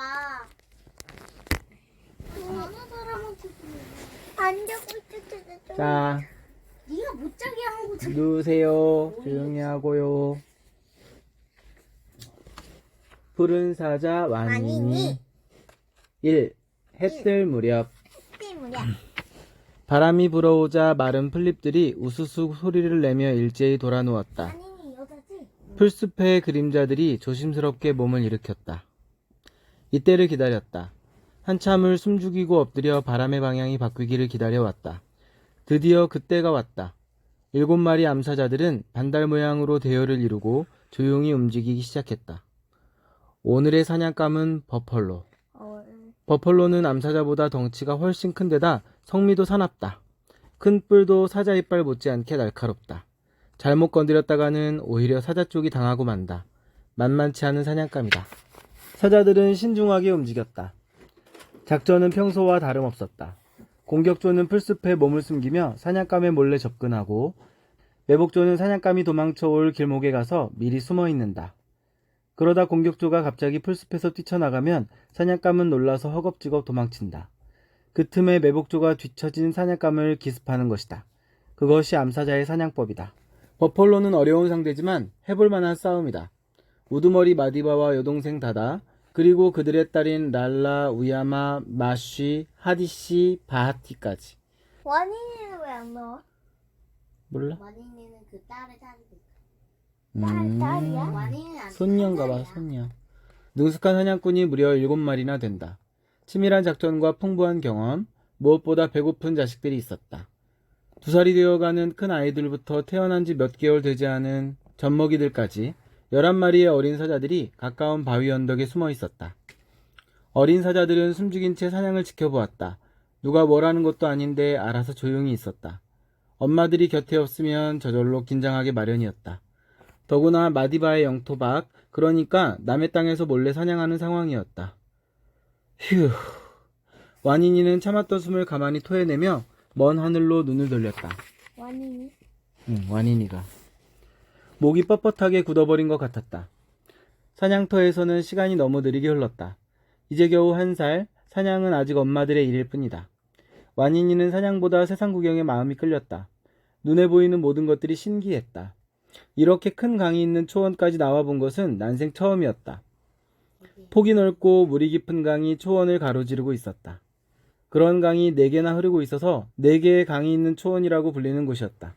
봐. 어느 사람한테 안 자고 있었어. 자, 네가 못 자게 한 거지. 누우세요. 조용히 하고요. 푸른 사자 와니니. 와니니. 1. 해뜰 무렵. 때문에. 바람이 불어오자 마른 풀잎들이 우수수 소리를 내며 일제히 돌아누웠다. 와니니 여자지? 풀숲의 그림자들이 조심스럽게 몸을 일으켰다. 이때를 기다렸다. 한참을 숨죽이고 엎드려 바람의 방향이 바뀌기를 기다려왔다. 드디어 그때가 왔다. 7마리 암사자들은 반달 모양으로 대열을 이루고 조용히 움직이기 시작했다. 오늘의 사냥감은 버펄로. 버펄로는 암사자보다 덩치가 훨씬 큰데다 성미도 사납다. 큰 뿔도 사자 이빨 못지않게 날카롭다. 잘못 건드렸다가는 오히려 사자 쪽이 당하고 만다. 만만치 않은 사냥감이다. 사자들은 신중하게 움직였다. 작전은 평소와 다름없었다. 공격조는 풀숲에 몸을 숨기며 사냥감에 몰래 접근하고, 매복조는 사냥감이 도망쳐올 길목에 가서 미리 숨어 있는다. 그러다 공격조가 갑자기 풀숲에서 뛰쳐나가면 사냥감은 놀라서 허겁지겁 도망친다. 그 틈에 매복조가 뒤처진 사냥감을 기습하는 것이다. 그것이 암사자의 사냥법이다. 버펄로는 어려운 상대지만 해볼 만한 싸움이다. 우두머리 마디바와 여동생 다다, 그리고 그들의 딸인 랄라, 우야마, 마쉬, 하디씨, 바하티까지. 와니니는 왜 안 나와? 몰라? 와니니는 그 딸의 딸이니까. 딸이야? 와니니는 안 손녀인가봐, 손녀. 능숙한 사냥꾼이 무려 7마리나 된다. 치밀한 작전과 풍부한 경험, 무엇보다 배고픈 자식들이 있었다. 2살이 되어가는 큰 아이들부터 태어난 지 몇 개월 되지 않은 젖먹이들까지 11마리의 어린 사자들이 가까운 바위 언덕에 숨어 있었다. 어린 사자들은 숨죽인 채 사냥을 지켜보았다. 누가 뭐라는 것도 아닌데 알아서 조용히 있었다. 엄마들이 곁에 없으면 저절로 긴장하게 마련이었다. 더구나 마디바의 영토박, 그러니까 남의 땅에서 몰래 사냥하는 상황이었다. 휴. 와니니는 참았던 숨을 가만히 토해내며 먼 하늘로 눈을 돌렸다. 와니니? 응, 와니니가. 목이 뻣뻣하게 굳어버린 것 같았다. 사냥터에서는 시간이 너무 느리게 흘렀다. 이제 겨우 1살, 사냥은 아직 엄마들의 일일 뿐이다. 와니니는 사냥보다 세상 구경에 마음이 끌렸다. 눈에 보이는 모든 것들이 신기했다. 이렇게 큰 강이 있는 초원까지 나와본 것은 난생 처음이었다. 폭이 넓고 물이 깊은 강이 초원을 가로지르고 있었다. 그런 강이 4개나 흐르고 있어서 4개의 강이 있는 초원이라고 불리는 곳이었다.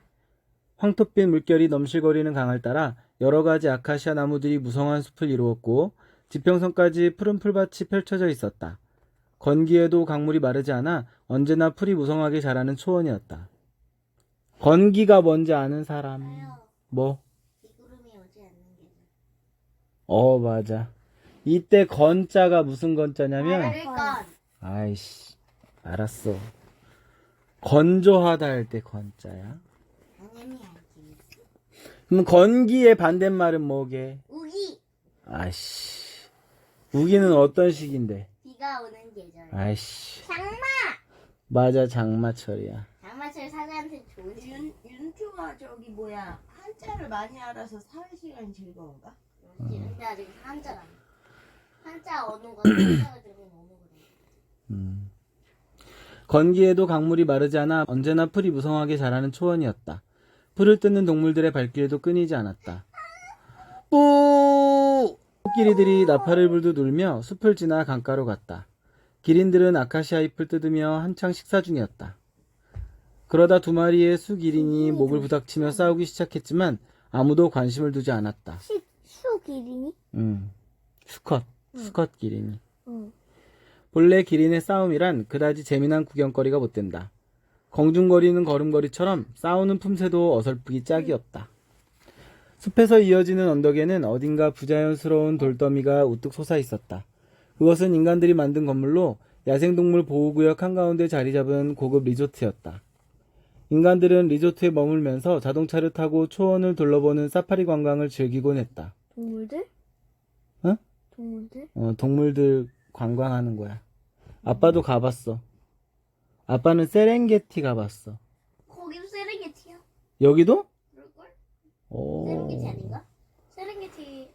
황토빛 물결이 넘실거리는 강을 따라 여러 가지 아카시아 나무들이 무성한 숲을 이루었고 지평선까지 푸른 풀밭이 펼쳐져 있었다. 건기에도 강물이 마르지 않아 언제나 풀이 무성하게 자라는 초원이었다. 건기가 뭔지 아는 사람? 뭐? 비구름이 오지 않는 게. 맞아. 이때 건자가 무슨 건자냐면, 그러니까 아이씨, 알았어. 건조하다 할 때 건자야. 당연히 알지. 그럼 건기의 반대말은 뭐게? 우기. 아이씨. 우기는 어떤 시기인데? 비가 오는 계절. 아이씨. 장마. 맞아, 장마철이야. 장마철 사자한테 좋은 시간. 윤주가 저기 뭐야 한자를 많이 알아서 사회시간이 즐거운가? 근데 아직 한자가 아니야. 한자 언어가 한자가 들어간 언어거든. 건기에도 강물이 마르지 않아 언제나 풀이 무성하게 자라는 초원이었다. 풀을 뜯는 동물들의 발길도 끊이지 않았다. 뿌! 코끼리들이 나팔을 불듯 울며 숲을 지나 강가로 갔다. 기린들은 아카시아 잎을 뜯으며 한창 식사 중이었다. 그러다 2마리의 수기린이 목을 부닥치며 싸우기 시작했지만 아무도 관심을 두지 않았다. 수기린이? 수컷 기린이. 응. 본래 기린의 싸움이란 그다지 재미난 구경거리가 못 된다. 공중거리는 걸음걸이처럼 싸우는 품새도 어설프기 짝이었다. 숲에서 이어지는 언덕에는 어딘가 부자연스러운 돌더미가 우뚝 솟아 있었다. 그것은 인간들이 만든 건물로 야생동물 보호구역 한가운데 자리 잡은 고급 리조트였다. 인간들은 리조트에 머물면서 자동차를 타고 초원을 둘러보는 사파리 관광을 즐기곤 했다. 동물들? 어? 동물들? 동물들 관광하는 거야. 아빠도 가봤어. 아빠는 세렝게티 가봤어. 거기도 세렝게티야. 여기도? 그럴걸? 오. 세렝게티 아닌가? 세렝게티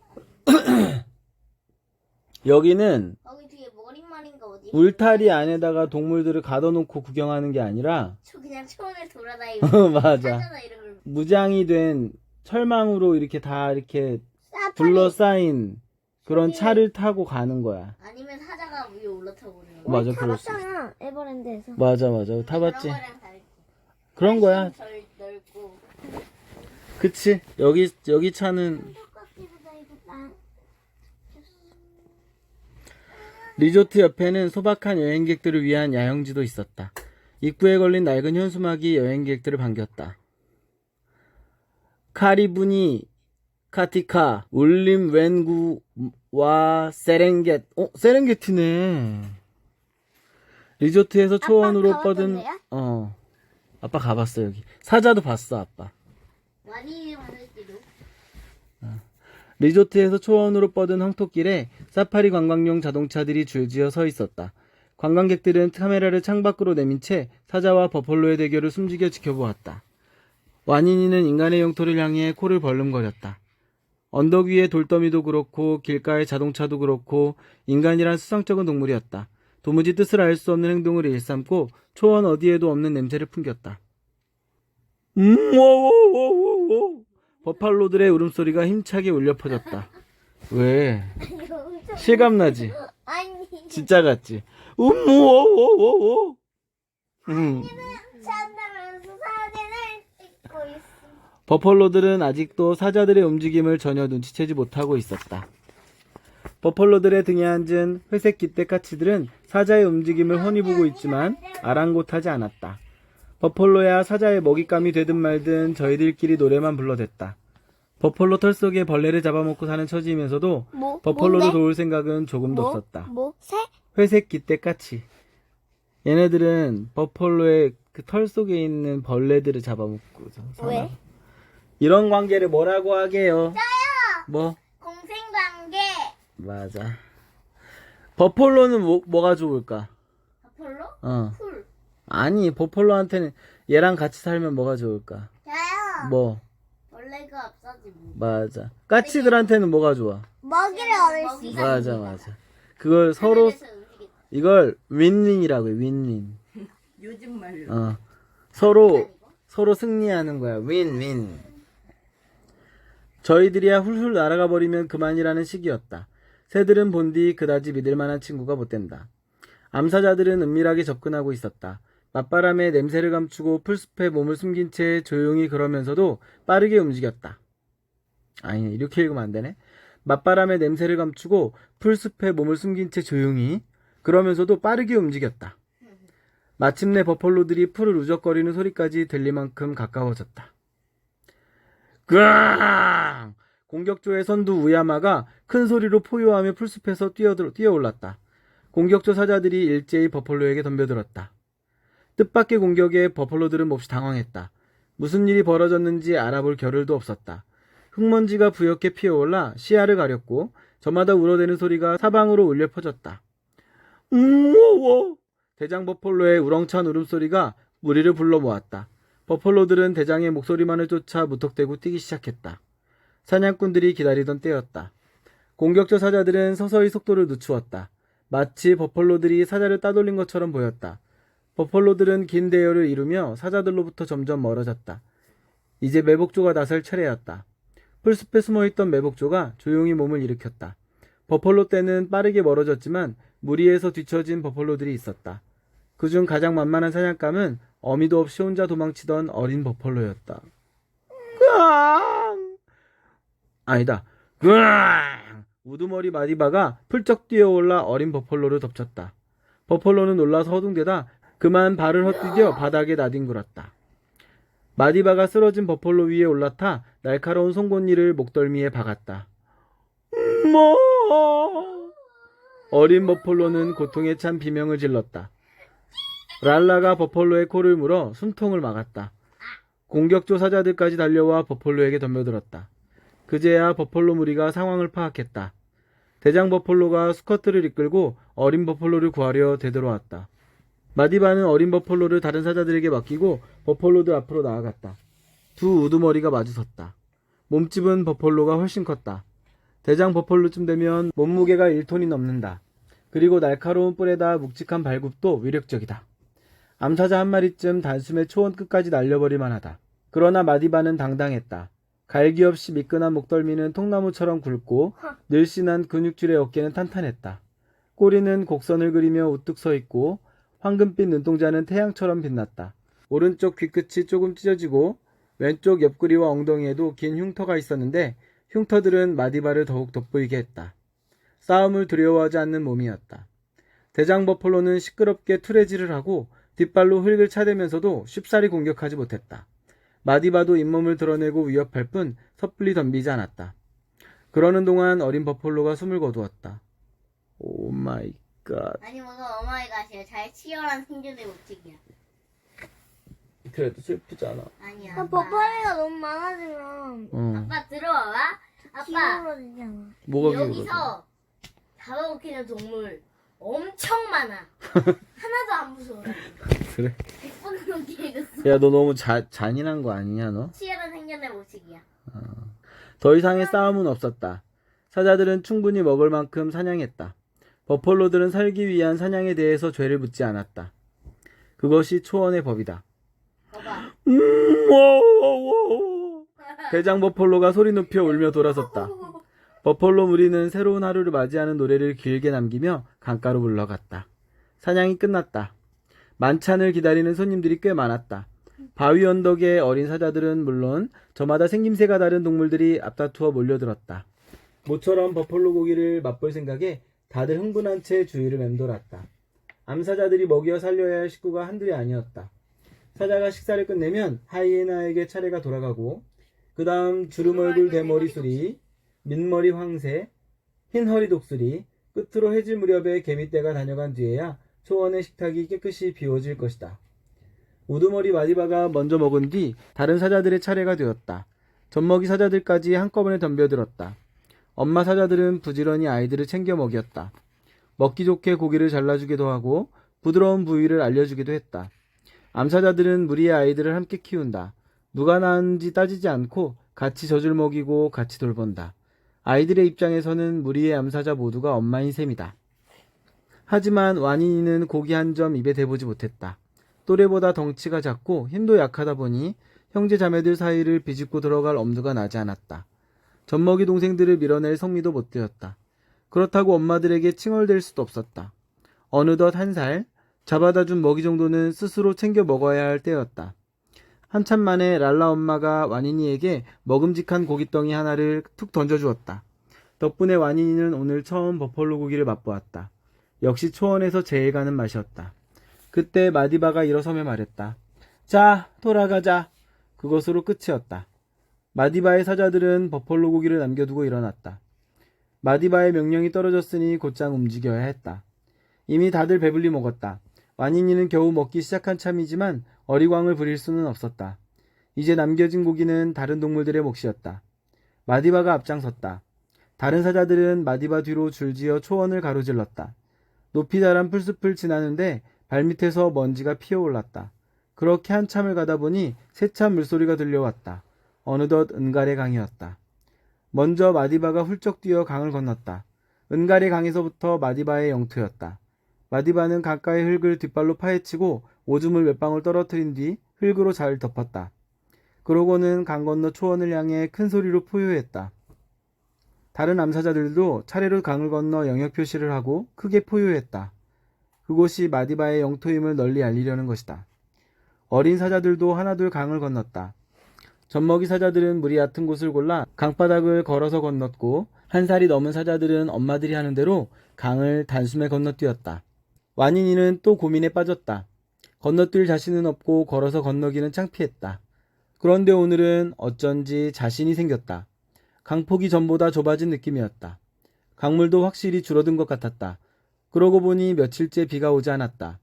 여기는 거기 뒤에 어린 말인가 어디? 울타리 안에다가 동물들을 가둬놓고 구경하는 게 아니라 저 그냥 초원을 돌아다니고 맞아. 하잖아 이런 걸. 무장이 된 철망으로 이렇게 다 이렇게 사파리. 둘러싸인 그런 저기- 차를 타고 가는 거야. 아니면 사자가 위에 올라타고 그러는 거. 맞아, 그럴 수 있어. 타봤잖아 에버랜드에서. 맞아. 타봤지. 그런 거랑 다르지. 그런 거야. 훨씬 덜 넓고. 그치. 여기 차는 똑같기보다 이거 나. 리조트 옆에는 소박한 여행객들을 위한 야영지도 있었다. 입구에 걸린 낡은 현수막이 여행객들을 반겼다. 카리부니, 카티카, 울림 웬구와 세렝겟. 세렝게티네. 리조트에서 초원으로 가봤던 뻗은 데야? 아빠 가봤어 여기. 사자도 봤어 아빠. 많이 받을지도. 리조트에서 초원으로 뻗은 황토길에 사파리 관광용 자동차들이 줄지어 서 있었다. 관광객들은 카메라를 창밖으로 내민 채 사자와 버펄로의 대결을 숨지겨 지켜보았다. 와니니는 인간의 영토를 향해 코를 벌름거렸다. 언덕 위의 돌더미도 그렇고 길가의 자동차도 그렇고 인간이란 수상쩍은 동물이었다. 도무지 뜻을 알 수 없는 행동을 일삼고 초원 어디에도 없는 냄새를 풍겼다. 워워워워워. 버팔로들의 울음소리가 힘차게 울려 퍼졌다. 왜? 실감나지? 아니 진짜 같지? 워워워워워. 찬다면서 사진을 찍고 있어. 버펄로들은 아직도 사자들의 움직임을 전혀 눈치채지 못하고 있었다. 버펄로들의 등에 앉은 회색 기떼까치들은 사자의 움직임을 훤히 보고 있지만 아랑곳하지 않았다. 버펄로야 사자의 먹잇감이 되든 말든 저희들끼리 노래만 불러댔다. 버펄로 털 속에 벌레를 잡아먹고 사는 처지이면서도 뭐? 버펄로를 뭔데? 도울 생각은 조금도 뭐? 없었다. 뭐? 새? 회색 기떼까치. 얘네들은 버펄로의 그 털 속에 있는 벌레들을 잡아먹고 살아. 왜? 이런 관계를 뭐라고 하게요? 뭐? 공생관계. 맞아. 버펄로는 뭐가 좋을까? 아폴로? 풀. 아니, 버펄로한테는 얘랑 같이 살면 뭐가 좋을까? 저요. 뭐? 벌레가 없어지 뭐. 맞아. 까치들한테는 뭐가 좋아? 먹이를 얻을 수 있어. 맞아. 그걸 서로, 하늘에서 움직이다. 이걸 윈윈이라고 해, 윈윈. 요즘 말로. 서로 승리하는 거야. 윈윈. 저희들이야 훌훌 날아가 버리면 그만이라는 시기였다. 새들은 본디 그다지 믿을 만한 친구가 못 된다. 암사자들은 은밀하게 접근하고 있었다. 맞바람에 냄새를 감추고 풀숲에 몸을 숨긴 채 조용히 그러면서도 빠르게 움직였다. 아니, 이렇게 읽으면 안 되네. 맞바람에 냄새를 감추고 풀숲에 몸을 숨긴 채 조용히 그러면서도 빠르게 움직였다. 마침내 버펄로들이 풀을 우적거리는 소리까지 들릴 만큼 가까워졌다. 그앙! 공격조의 선두 우야마가 큰 소리로 포효하며 풀숲에서 뛰어올랐다. 공격조 사자들이 일제히 버펄로에게 덤벼들었다. 뜻밖의 공격에 버펄로들은 몹시 당황했다. 무슨 일이 벌어졌는지 알아볼 겨를도 없었다. 흙먼지가 부옇게 피어올라 시야를 가렸고 저마다 울어대는 소리가 사방으로 울려 퍼졌다. 우워워! 대장 버펄로의 우렁찬 울음소리가 무리를 불러 모았다. 버펄로들은 대장의 목소리만을 쫓아 무턱대고 뛰기 시작했다. 사냥꾼들이 기다리던 때였다. 공격조 사자들은 서서히 속도를 늦추었다. 마치 버펄로들이 사자를 따돌린 것처럼 보였다. 버펄로들은 긴 대열을 이루며 사자들로부터 점점 멀어졌다. 이제 매복조가 나설 차례였다. 풀숲에 숨어있던 매복조가 조용히 몸을 일으켰다. 버펄로 떼는 빠르게 멀어졌지만 무리에서 뒤처진 버펄로들이 있었다. 그중 가장 만만한 사냥감은 어미도 없이 혼자 도망치던 어린 버펄로였다. 으앙! 아니다. 으앙! 우두머리 마디바가 풀쩍 뛰어올라 어린 버펄로를 덮쳤다. 버펄로는 놀라서 허둥대다 그만 발을 헛디뎌 바닥에 나뒹굴었다. 마디바가 쓰러진 버펄로 위에 올라타 날카로운 송곳니를 목덜미에 박았다. 뭐? 어린 버펄로는 고통에 찬 비명을 질렀다. 랄라가 버펄로의 코를 물어 숨통을 막았다. 공격조 사자들까지 달려와 버펄로에게 덤벼들었다. 그제야 버펄로 무리가 상황을 파악했다. 대장 버펄로가 스커트를 이끌고 어린 버펄로를 구하려 되돌아왔다. 마디바는 어린 버펄로를 다른 사자들에게 맡기고 버펄로들 앞으로 나아갔다. 두 우두머리가 마주섰다. 몸집은 버펄로가 훨씬 컸다. 대장 버펄로쯤 되면 몸무게가 1톤이 넘는다. 그리고 날카로운 뿔에다 묵직한 발굽도 위력적이다. 암사자 한 마리쯤 단숨에 초원 끝까지 날려버릴 만하다. 그러나 마디바는 당당했다. 갈기 없이 미끈한 목덜미는 통나무처럼 굵고 늘씬한 근육질의 어깨는 탄탄했다. 꼬리는 곡선을 그리며 우뚝 서 있고 황금빛 눈동자는 태양처럼 빛났다. 오른쪽 귀끝이 조금 찢어지고 왼쪽 옆구리와 엉덩이에도 긴 흉터가 있었는데 흉터들은 마디바를 더욱 돋보이게 했다. 싸움을 두려워하지 않는 몸이었다. 대장 버펄로는 시끄럽게 투레질을 하고 뒷발로 흙을 차대면서도 쉽사리 공격하지 못했다. 마디바도 잇몸을 드러내고 위협할 뿐 섣불리 덤비지 않았다. 그러는 동안 어린 버펄로가 숨을 거두었다. 오 마이 갓. 아니 무슨 오마이갓이야. 잘 치열한 생존의 법칙이야. 그래도 슬프잖아. 아니야. 버퍼리가 너무 많아지면 아빠 들어와봐. 아빠 기울어지잖아. 뭐가 기울어져? 여기서 잡아먹히는 동물 엄청 많아. 하나도 안 무서워. 그래? 100번 넘게 읽었어. 야, 너 너무 잔인한 거 아니냐, 너? 치열한 생존의 법칙이야. 더 이상의 싸움은 없었다. 사자들은 충분히 먹을 만큼 사냥했다. 버펄로들은 살기 위한 사냥에 대해서 죄를 묻지 않았다. 그것이 초원의 법이다. 봐봐. 대장 버펄로가 소리 높여 울며 돌아섰다. 버펄로 무리는 새로운 하루를 맞이하는 노래를 길게 남기며 강가로 물러갔다. 사냥이 끝났다. 만찬을 기다리는 손님들이 꽤 많았다. 바위 언덕의 어린 사자들은 물론 저마다 생김새가 다른 동물들이 앞다투어 몰려들었다. 모처럼 버펄로 고기를 맛볼 생각에 다들 흥분한 채 주위를 맴돌았다. 암사자들이 먹여 살려야 할 식구가 한둘이 아니었다. 사자가 식사를 끝내면 하이에나에게 차례가 돌아가고 그 다음 주름얼굴 대머리 수리, 민머리 황새, 흰허리 독수리, 끝으로 해질 무렵에 개미떼가 다녀간 뒤에야 초원의 식탁이 깨끗이 비워질 것이다. 우두머리 마디바가 먼저 먹은 뒤 다른 사자들의 차례가 되었다. 젖먹이 사자들까지 한꺼번에 덤벼들었다. 엄마 사자들은 부지런히 아이들을 챙겨 먹였다. 먹기 좋게 고기를 잘라주기도 하고 부드러운 부위를 알려주기도 했다. 암사자들은 무리의 아이들을 함께 키운다. 누가 낳았는지 따지지 않고 같이 젖을 먹이고 같이 돌본다. 아이들의 입장에서는 무리의 암사자 모두가 엄마인 셈이다. 하지만 와니니는 고기 한 점 입에 대보지 못했다. 또래보다 덩치가 작고 힘도 약하다 보니 형제 자매들 사이를 비집고 들어갈 엄두가 나지 않았다. 젖먹이 동생들을 밀어낼 성미도 못 되었다. 그렇다고 엄마들에게 칭얼댈 수도 없었다. 어느덧 1살, 잡아다 준 먹이 정도는 스스로 챙겨 먹어야 할 때였다. 한참 만에 랄라 엄마가 와니니에게 먹음직한 고깃덩이 하나를 툭 던져주었다. 덕분에 와니니는 오늘 처음 버펄로 고기를 맛보았다. 역시 초원에서 제일 가는 맛이었다. 그때 마디바가 일어서며 말했다. 자, 돌아가자. 그것으로 끝이었다. 마디바의 사자들은 버펄로 고기를 남겨두고 일어났다. 마디바의 명령이 떨어졌으니 곧장 움직여야 했다. 이미 다들 배불리 먹었다. 와니니는 겨우 먹기 시작한 참이지만 어리광을 부릴 수는 없었다. 이제 남겨진 고기는 다른 동물들의 몫이었다. 마디바가 앞장섰다. 다른 사자들은 마디바 뒤로 줄지어 초원을 가로질렀다. 높이 자란 풀숲을 지나는데 발밑에서 먼지가 피어올랐다. 그렇게 한참을 가다 보니 세찬 물소리가 들려왔다. 어느덧 은갈의 강이었다. 먼저 마디바가 훌쩍 뛰어 강을 건넜다. 은갈의 강에서부터 마디바의 영토였다. 마디바는 강가의 흙을 뒷발로 파헤치고 오줌을 몇 방울 떨어뜨린 뒤 흙으로 잘 덮었다. 그러고는 강 건너 초원을 향해 큰 소리로 포효했다. 다른 암사자들도 차례로 강을 건너 영역 표시를 하고 크게 포효했다. 그곳이 마디바의 영토임을 널리 알리려는 것이다. 어린 사자들도 하나둘 강을 건넜다. 젖먹이 사자들은 물이 얕은 곳을 골라 강바닥을 걸어서 건넜고 1살이 넘은 사자들은 엄마들이 하는 대로 강을 단숨에 건너뛰었다. 와니니는 또 고민에 빠졌다. 건너뛸 자신은 없고 걸어서 건너기는 창피했다. 그런데 오늘은 어쩐지 자신이 생겼다. 강폭이 전보다 좁아진 느낌이었다. 강물도 확실히 줄어든 것 같았다. 그러고 보니 며칠째 비가 오지 않았다.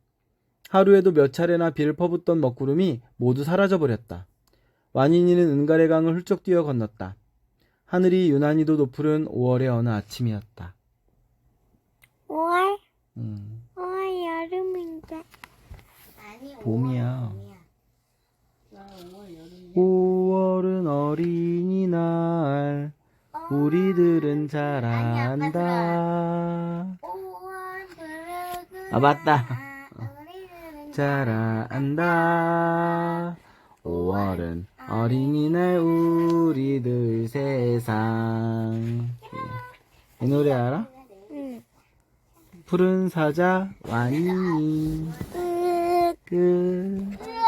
하루에도 몇 차례나 비를 퍼붓던 먹구름이 모두 사라져버렸다. 와니니는 은갈의 강을 훌쩍 뛰어 건넜다. 하늘이 유난히도 높으른 5월의 어느 아침이었다. 5월? 5월 여름인데. 아니 봄이야. 5월 여름이야. 5월은 어린이날 우리들은 잘한다. 5월은 아, 맞다. 우리들은 자라안다. 5월은 어린이날 우리들 세상. 이 노래 알아? 응. 푸른 사자 와니 끝.